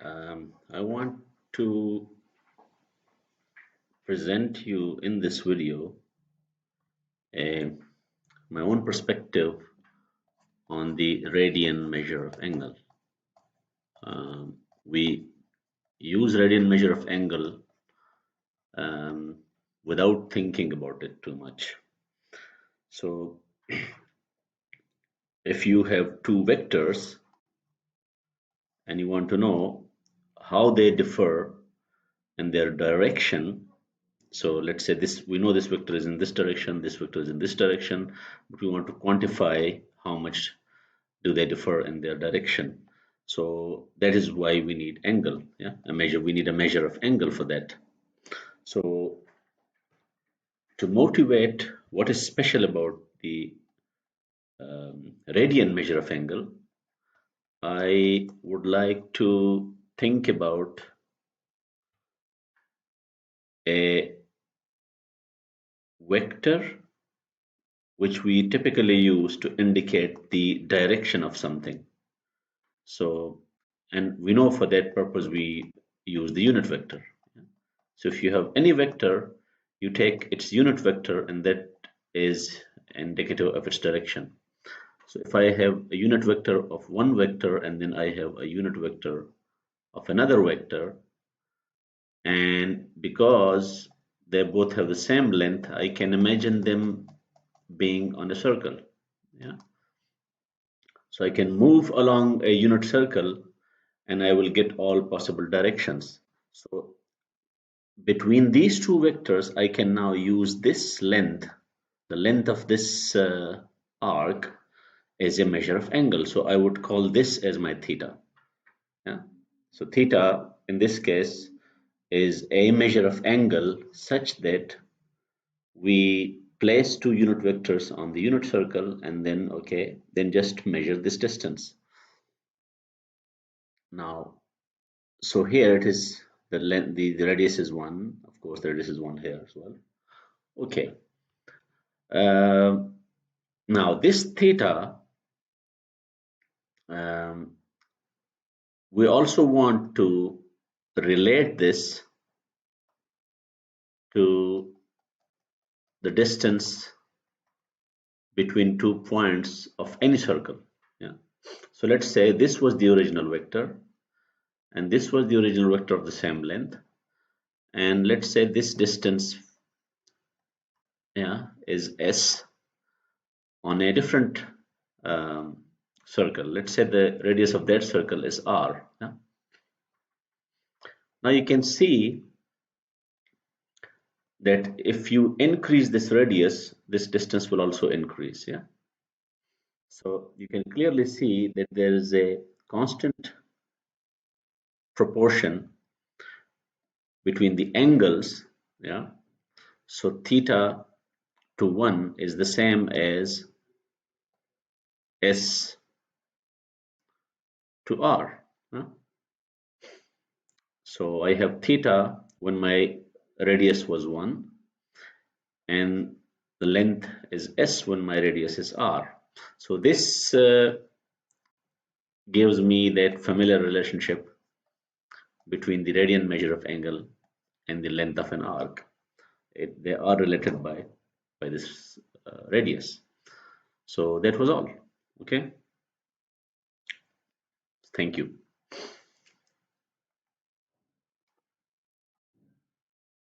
I want to present you in this video a, my own perspective on the radian measure of angle. We use radian measure of angle without thinking about it too much. So if you have two vectors and you want to know how they differ in their direction, so let's say this, we know this vector is in this direction, this vector is in this direction, but we want to quantify how much do they differ in their direction. So that is why we need angle, a measure. We need a measure of angle for that. So to motivate what is special about the radian measure of angle, I would like to think about a vector which we typically use to indicate the direction of something. So, and we know for that purpose we use the unit vector. So if you have any vector, you take its unit vector and that is indicative of its direction. So if I have a unit vector of one vector and then I have a unit vector of another vector, and because they both have the same length, I can imagine them being on a circle. So I can move along a unit circle and I will get all possible directions. So between these two vectors, I can now use this length, the length of this arc, as a measure of angle. So I would call this as my theta. So theta in this case is a measure of angle such that we place two unit vectors on the unit circle and then just measure this distance. Now, so here it is, the length, the radius is 1. Of course, the radius is 1 here as well. Okay. Now this theta, we also want to relate this to the distance between 2 points of any circle. So let's say this was the original vector and this was the original vector of the same length, and let's say this distance is s on a different circle. Let's say the radius of that circle is r. Now you can see that if you increase this radius, this distance will also increase. So you can clearly see that there is a constant proportion between the angles. So theta to 1 is the same as s to r. So I have theta when my radius was 1 and the length is s when my radius is r. So this gives me that familiar relationship between the radian measure of angle and the length of an arc. They are related by this radius. So that was all. Okay. Thank you.